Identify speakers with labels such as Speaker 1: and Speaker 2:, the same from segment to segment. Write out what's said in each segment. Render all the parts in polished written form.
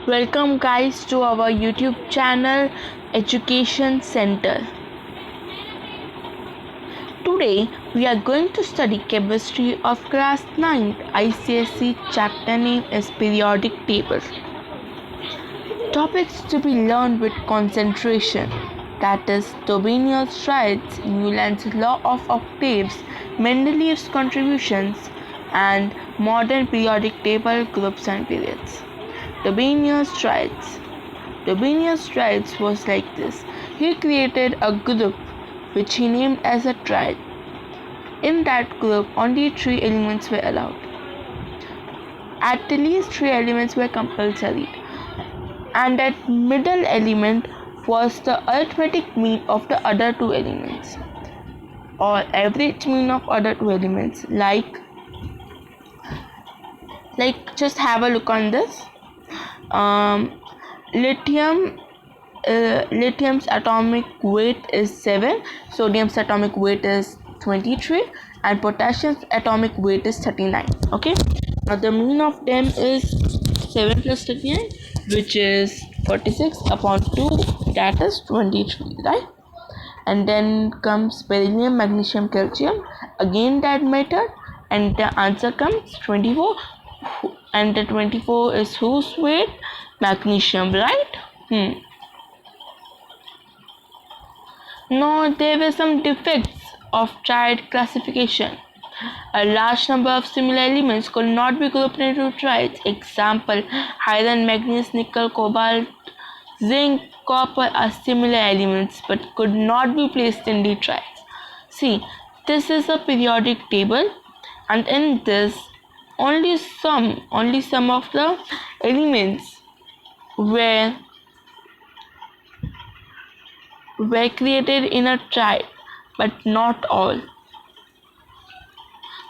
Speaker 1: Welcome guys to our YouTube channel Education Center. Today we are going to study chemistry of class 9th ICSE. Chapter name is periodic table. Topics to be learned with concentration, that is Tobin's triads, Newland's law of octaves, Mendeleev's contributions, and modern periodic table groups and periods. Tobin's triads. Tobin's triads was like this. He created a group which he named as a triad. In that group, only 3 elements were allowed. At least 3 elements were compulsory, and that middle element was the arithmetic mean of the other 2 elements, or average mean of other 2 elements. Like just have a look on this. Lithium's atomic weight is 7, sodium's atomic weight is 23, and potassium's atomic weight is 39. Okay, now the mean of them is 7 plus 39, which is 46 upon 2, that is 23, right? And then comes beryllium, magnesium, calcium, again that method, and the answer comes 24, and the 24 is whose weight? Magnesium, right? Now there were some defects of triad classification. A large number of similar elements could not be grouped into triads. Example, iron, manganese, nickel, cobalt, zinc, copper are similar elements but could not be placed in the triads. See, this is a periodic table, and in this only some of the elements were created in a triad, but not all.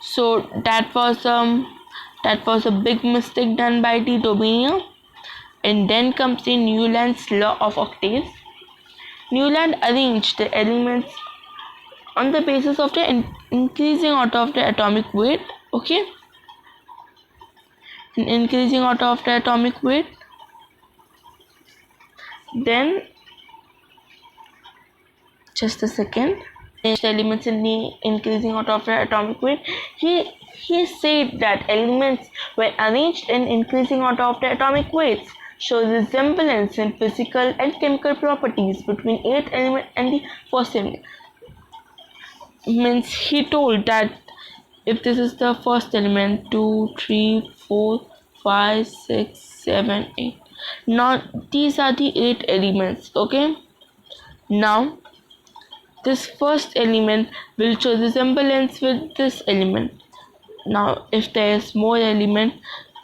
Speaker 1: So that was a big mistake done by the Tobin. And then comes the Newland's law of octaves. Newland arranged the elements on the basis of the increasing order of the atomic weight. Okay, in increasing order of the atomic weight. Then just a second. Elements in the increasing order of the atomic weight. He said that elements were arranged in increasing order of the atomic weights show resemblance in physical and chemical properties between 8th element and the first element. Means he told that if this is the first element, 2, 3, 4, 5, 6, 7, 8. Now these are the 8 elements. Okay. Now this first element will show resemblance with this element. Now if there is more element,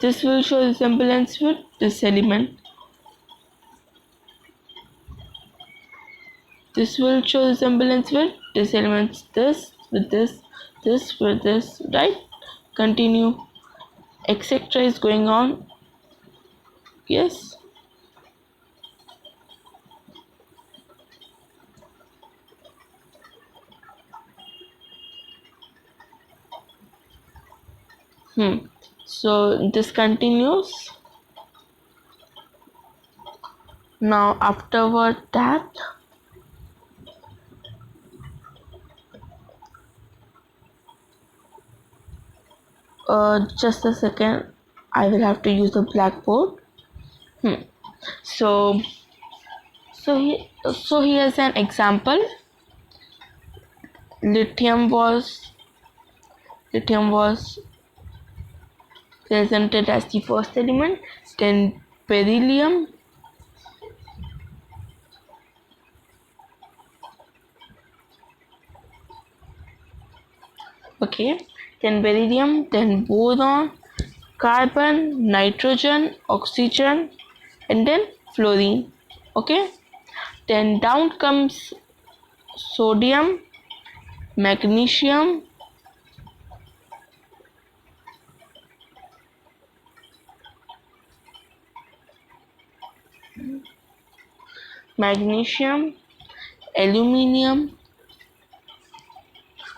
Speaker 1: this will show resemblance with this element. This will show resemblance with this element. This with this, this with this, right? Continue, etc. is going on. Yes. So this continues. Now afterward that just a second, I will have to use the blackboard. So here's an example. Lithium was presented as the first element, then beryllium, okay, then beryllium, then boron, carbon, nitrogen, oxygen, and then fluorine. Okay, then down comes sodium, magnesium, aluminium,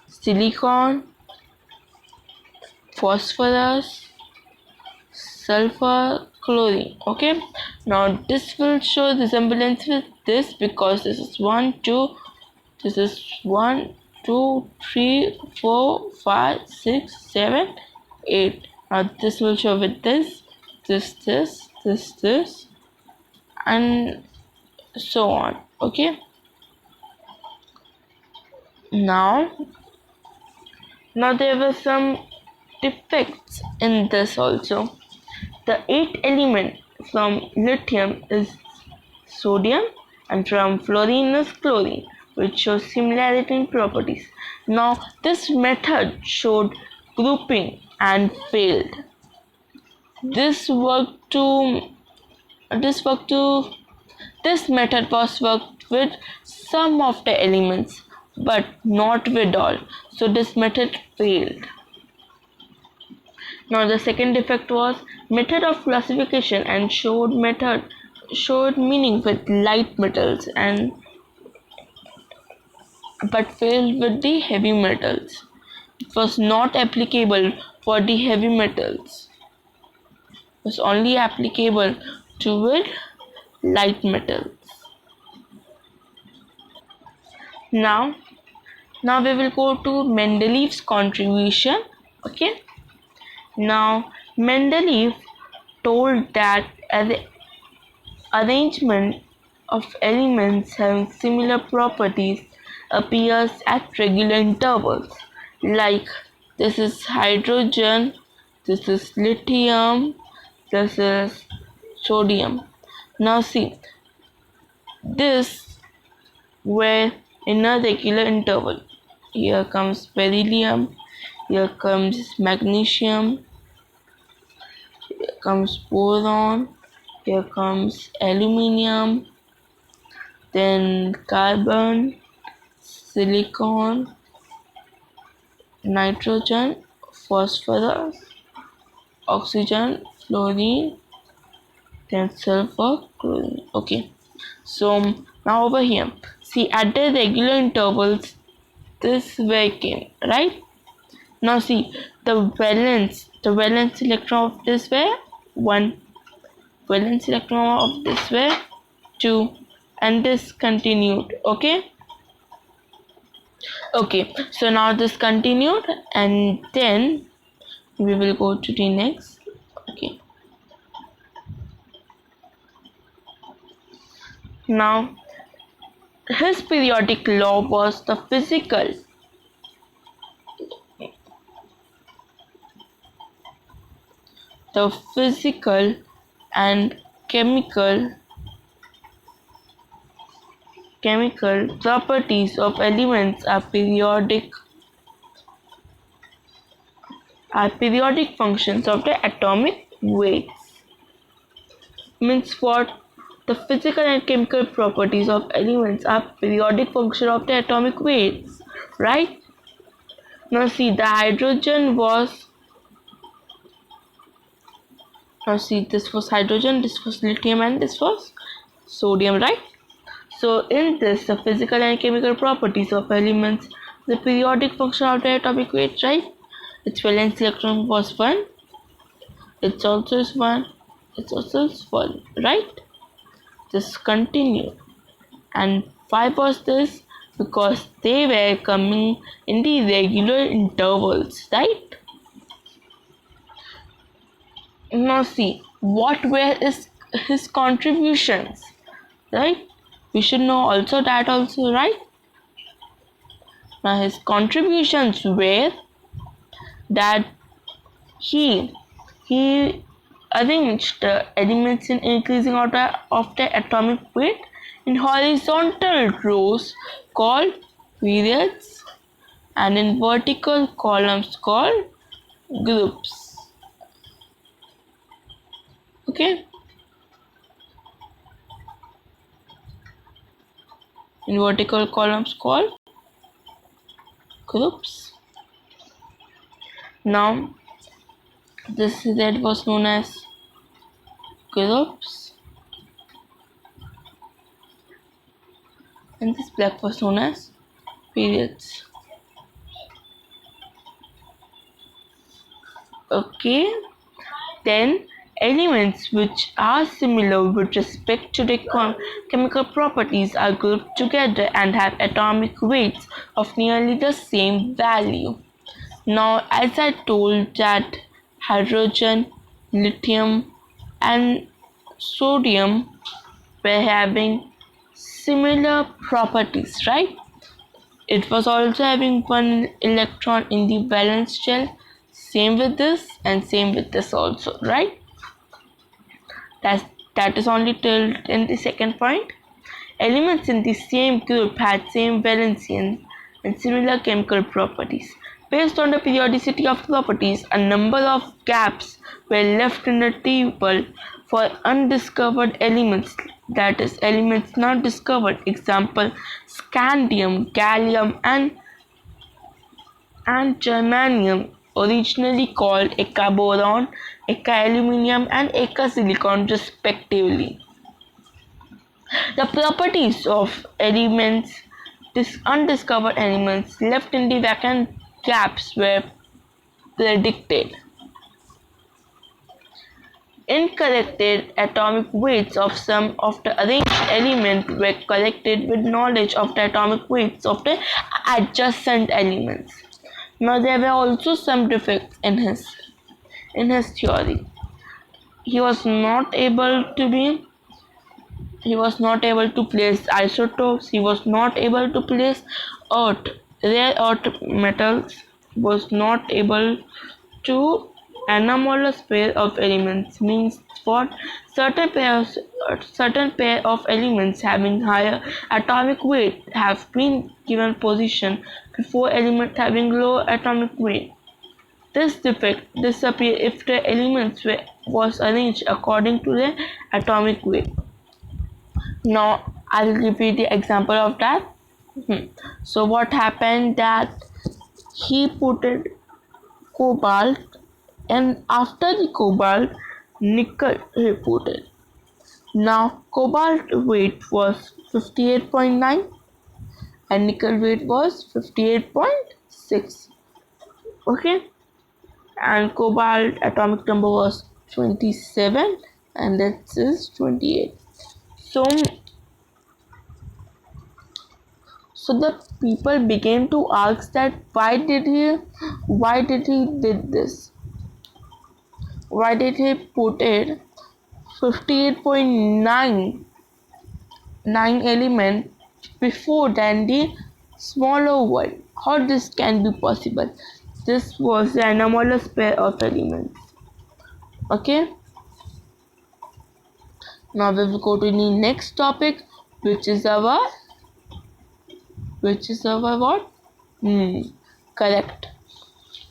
Speaker 1: silicon, phosphorus, sulfur chlorine. Okay, now this will show resemblance with this because this is 1 2, this is 1 2 3 4 5 6 7 8. Now this will show with this and so on. Okay, now there were some defects in this also. The eighth element from lithium is sodium and from fluorine is chlorine, which shows similarity in properties. Now this method showed grouping and failed. This worked to this worked to this method was worked with some of the elements but not with all. So this method failed. Now the second defect was method of classification and showed meaning with light metals and but failed with the heavy metals. It was not applicable for the heavy metals. It was only applicable to with light metals. Now we will go to Mendeleev's contribution. Okay. Now Mendeleev told that arrangement of elements having similar properties appears at regular intervals, like this is hydrogen, this is lithium, this is sodium. Now see, this were in a regular interval. Here comes beryllium, here comes magnesium, here comes boron, here comes aluminium, then carbon, silicon, nitrogen, phosphorus, oxygen, fluorine, then sulfur, chlorine. Okay, so now over here, see at the regular intervals, this way came, right? Now see the valence electron of this way 1, valence electron of this way 2, and this continued. Okay, so now this continued and then we will go to the next. Okay, now his periodic law was the physical and chemical properties of elements are periodic functions of the atomic weights. Means what? The physical and chemical properties of elements are periodic function of the atomic weights, right? Now see the hydrogen was now see this was hydrogen, this was lithium, and this was sodium, right? So in this, the physical and chemical properties of elements, the periodic function of the atomic weight, right? Its valence electron was 1. It's also is 1. It's also is 1, right? Just continue. And why was this? Because they were coming in the regular intervals, right? Now see, what were his contributions, right? We should know also that also, right? Now his contributions were that he arranged the elements in increasing order of the atomic weight in horizontal rows called periods and in vertical columns called groups. Okay, in vertical columns called groups. Now this red was known as groups and this black was known as periods. Okay, then Elements which are similar with respect to their chemical properties are grouped together and have atomic weights of nearly the same value. Now, as I told that hydrogen, lithium, and sodium were having similar properties, right? It was also having one electron in the valence shell. Same with this and same with this also, right? That's, that is only till in the second point. Elements in the same group had same valence and similar chemical properties. Based on the periodicity of properties, a number of gaps were left in the table for undiscovered elements, that is, elements not discovered. Example: scandium, gallium, and germanium, originally called eka-boron, eka-aluminium, and eka-silicon respectively. The properties of elements, undiscovered elements left in the vacant gaps were predicted. Incorrected atomic weights of some of the arranged elements were corrected with knowledge of the atomic weights of the adjacent elements. Now there were also some defects in his theory. He was not able to place isotopes. He was not able to place earth, rare earth metals. Was not able to anomalous pair of elements, means for certain pair of elements having higher atomic weight have been given position before element having low atomic weight. This defect disappears if the elements was arranged according to their atomic weight. Now I'll give you the example of that. So what happened that he put it cobalt, and after the cobalt, nickel he put it. Now cobalt weight was 58.9 and nickel weight was 58.6. Okay, and cobalt atomic number was 27 and that is 28. So the people began to ask that why did he did this? Why did he put it 58.9 element before than the smaller one? How this can be possible? This was the anomalous pair of elements. Okay. Now we will go to the next topic, which is our what? Correct.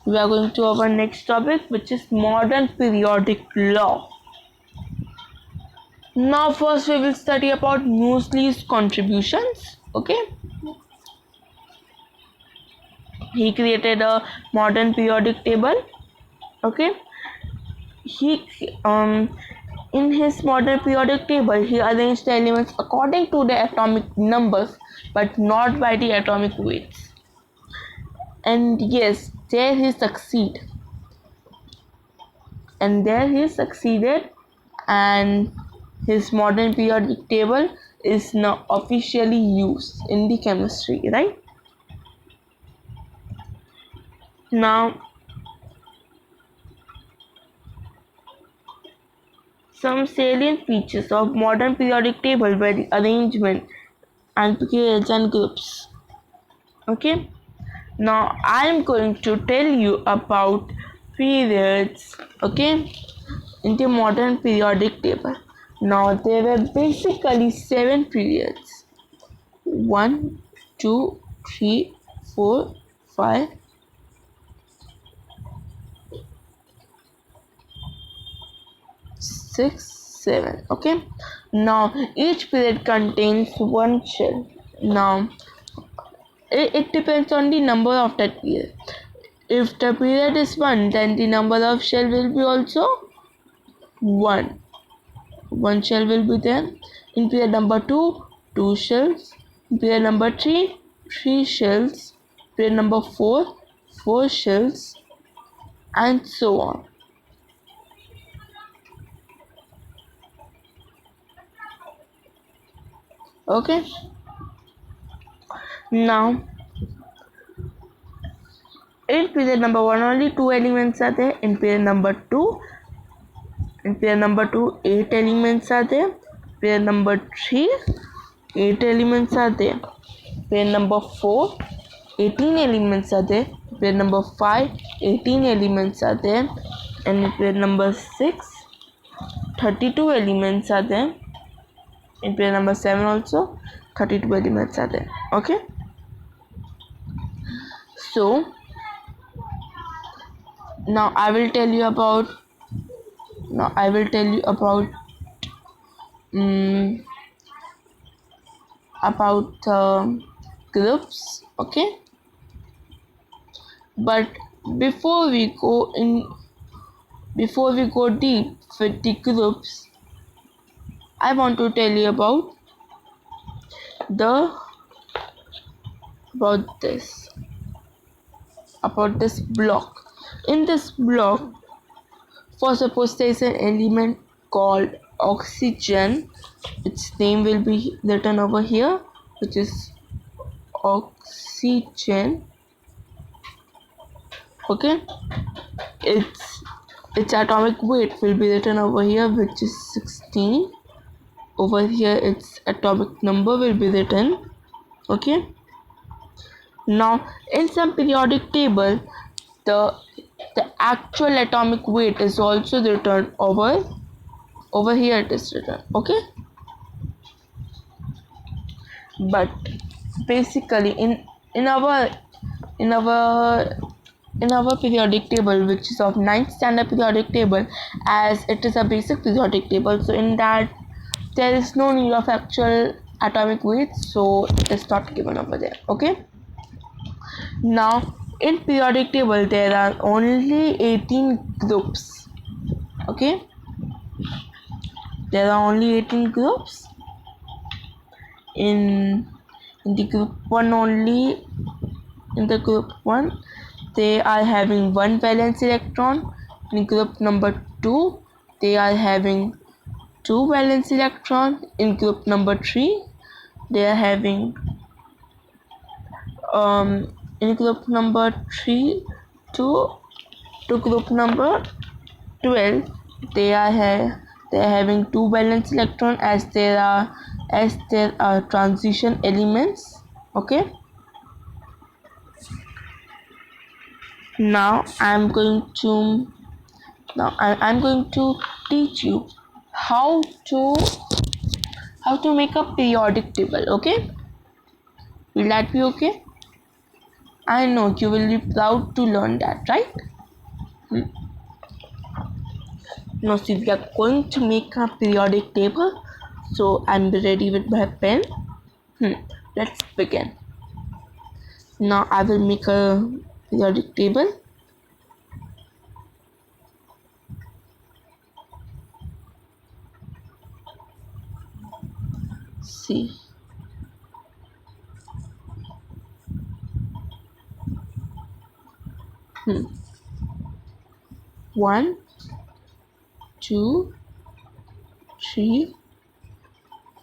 Speaker 1: We are going to our next topic, which is modern periodic law. Now first we will study about Moseley's contributions. Okay. He created a modern periodic table. Okay. He in his modern periodic table, he arranged the elements according to the atomic numbers, but not by the atomic weights. And yes, there he succeeded. And his modern periodic table is now officially used in the chemistry, right? Now, some salient features of modern periodic table were the arrangement and periods and groups. Okay. Now I am going to tell you about periods. Okay, in the modern periodic table. Now there were basically 7 periods: 1, 2, 3, 4, 5, 6, 7. Okay. Now each period contains one shell. Now it depends on the number of that period. If the period is 1, then the number of shell will be also 1. One shell will be there. In period number 2, 2 shells. In period number 3, 3 shells. Period number 4, 4 shells, and so on. Okay, now in period number 1 only 2 elements are there. In period number 2, 8 elements are there. Period number 3, 8 elements are there. Period number 4, 18 elements are there. Period number 5, 18 elements are there. And in period number 6, 32 elements are there. In period number 7 also 32 elements are there. Okay, so now I will tell you about um, groups. Okay, but before we go deep with the groups, I want to tell you the about this block. In this block, for suppose there is an element called oxygen, its name will be written over here, which is oxygen. Okay, its atomic weight will be written over here, which is 16. Over here its atomic number will be written. Okay, now in some periodic table, the actual atomic weight is also written over here, it is written. Okay, but basically in our in our in our periodic table, which is of 9th standard periodic table, as it is a basic periodic table, so in that there is no need of actual atomic weight, so it is not given over there. Okay, now in periodic table there are only 18 groups. Okay, there are only 18 groups. In the group 1 only, in the group 1 they are having one valence electron. In group number 2 they are having two valence electron. In group number 3 they are having in group number 3 to group number 12 they are having two valence electron, as there are transition elements. Okay, now I'm going to teach you how to make a periodic table. Okay, will that be okay? I know you will be proud to learn that, right? Now see, we are going to make a periodic table, so I'm ready with my pen. Let's begin. Now I will make a periodic table. See, 1, 2, 3,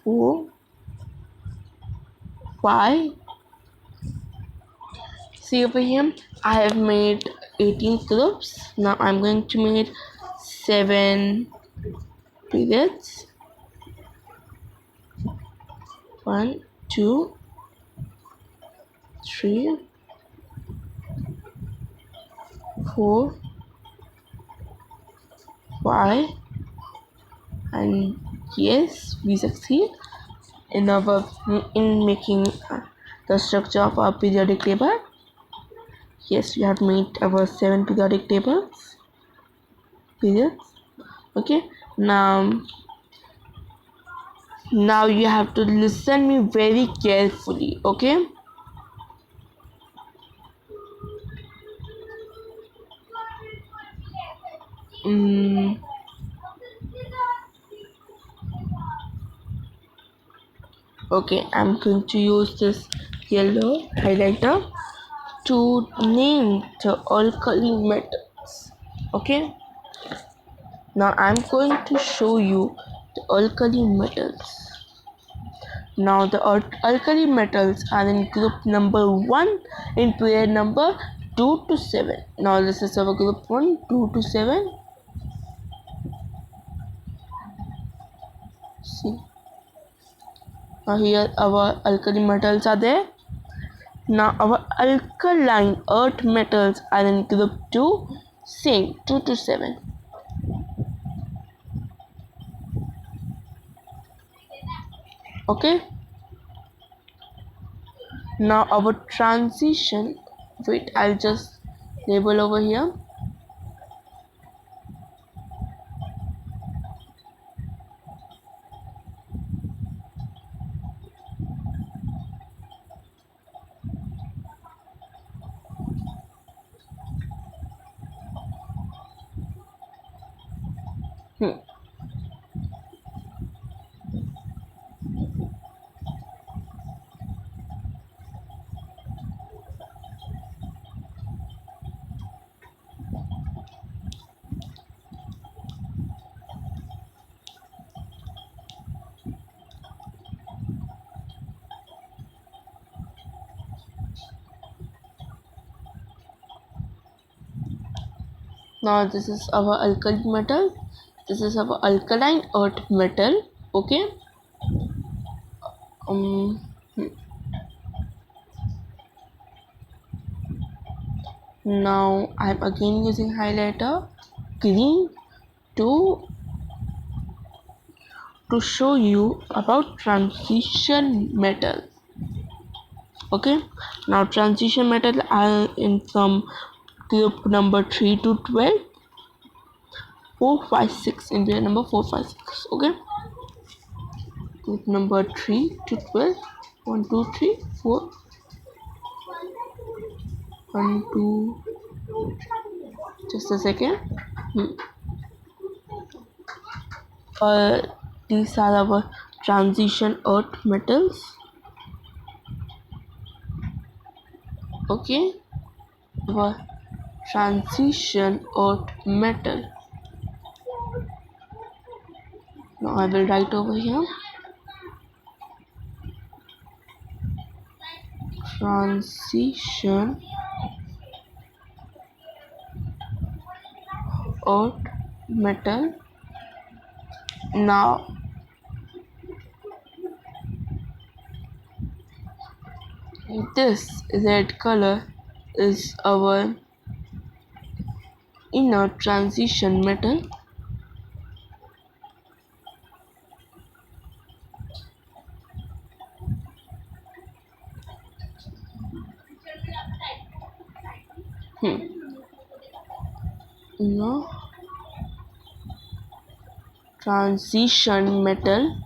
Speaker 1: 4, 5. See over here, I have made 18 groups. Now I'm going to make 7 periods. 1, 2, 3, 4, 5, and yes, we succeed in making the structure of our periodic table. Yes, we have made our 7 periodic tables periods. Okay, now you have to listen me very carefully. Okay, okay, I'm going to use this yellow highlighter to name the alkali metals. Okay, now I'm going to show you the alkali metals. Now the alkali metals are in group number 1 in period number 2 to 7. Now this is our group 1, 2 to 7. See. Now here our alkali metals are there. Now our alkaline earth metals are in group 2, same 2 to 7. Okay. Now our transition, wait, I'll just label over here. Now this is our alkali metal. This is our alkaline earth metal. Okay. Hmm. Now I'm again using highlighter green to show you about transition metal. Okay. Now transition metal are in from group number 3 to 12. 4, 5, 6 in period number 4, 5, 6. Okay. Group number 3 to 12. 1, 2, 3, 4. 1, 2. Just a second. These are our transition earth metals. Okay. Our transition earth metal. Now I will write over here. Transition earth metal. Now this red color is our inner transition metal. No. Transition metal.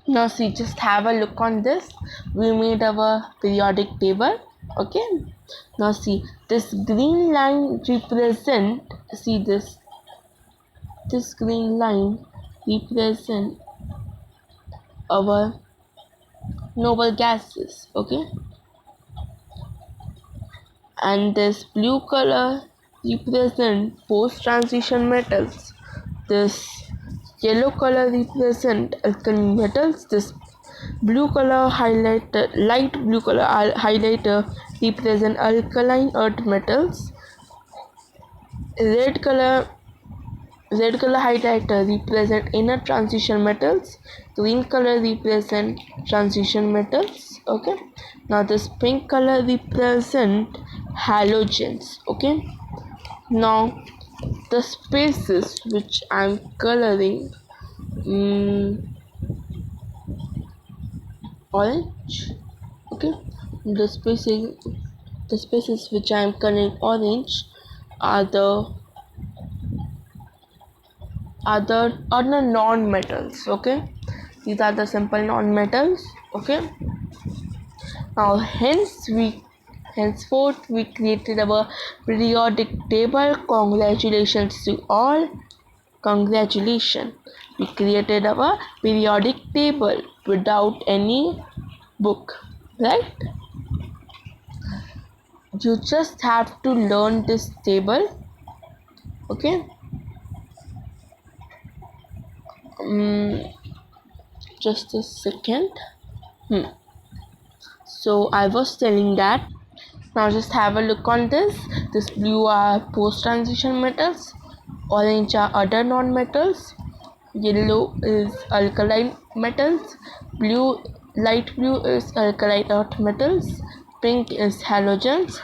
Speaker 1: Now see, just have a look on this. We made our periodic table. Okay. Now see, this green line represent, see this green line represent our noble gases. Okay. And this blue color represent post transition metals. This yellow color represent alkali metals. This blue color highlighter, light blue color highlighter represent alkaline earth metals. Red color highlighter represent inner transition metals. Green color represent transition metals. Okay. Now this pink color represent halogens. Okay. Now the spaces which I'm coloring orange. Okay. The spaces which I'm coloring orange are the other non-metals. Okay, these are the simple non-metals. Okay. Now henceforth we created our periodic table. Congratulations to all. Congratulations, we created our periodic table without any book, right? You just have to learn this table Okay. Just a second. So I was telling that. Now just have a look on this. This blue are post-transition metals, orange are other non-metals, yellow is alkaline metals, light blue is alkaline earth metals, pink is halogens,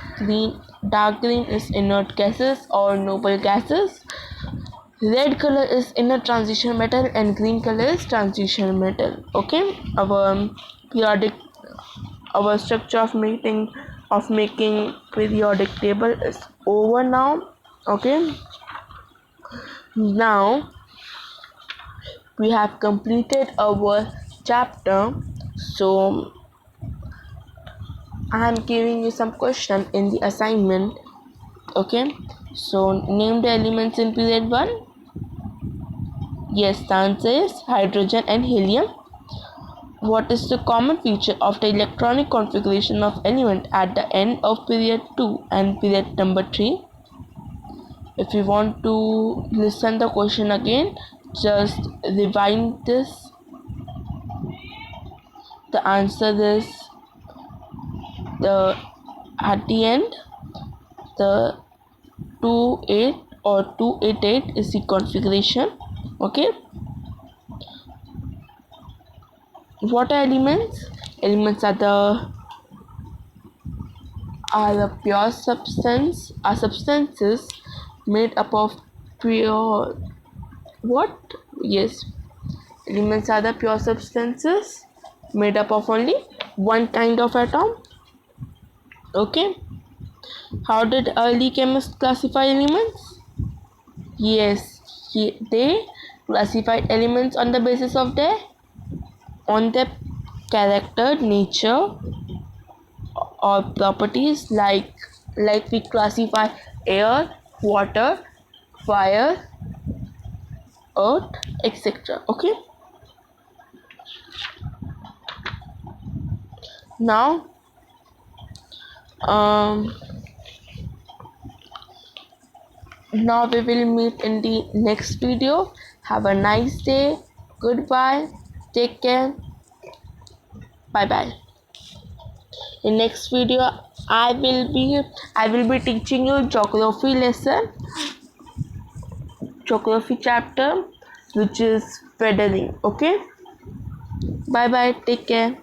Speaker 1: dark green is inert gases or noble gases, red color is inert transition metal, and green color is transition metal. Okay, periodic our structure of making periodic table is over now. Okay, now we have completed our chapter. So I am giving you some question in the assignment. Okay, so name the elements in period 1. Yes, the answer is hydrogen and helium. What is the common feature of the electronic configuration of element at the end of period 2 and period number 3? If you want to listen the question again, just rewind this. The answer is the at the end the 28 or 288 is the configuration. Okay, what are elements? Elements are the pure substances made up of pure what? Yes, elements are the pure substances made up of only one kind of atom. Okay, how did early chemists classify elements? Yes, they classified elements on the basis of their character, nature, or properties, like we classify air, water, fire, earth, etc. Okay, now um now we will meet in the next video. Have a nice day. Goodbye. Take care. Bye bye. In next video I will be teaching you geography chapter, which is feathering. Okay, bye bye, take care.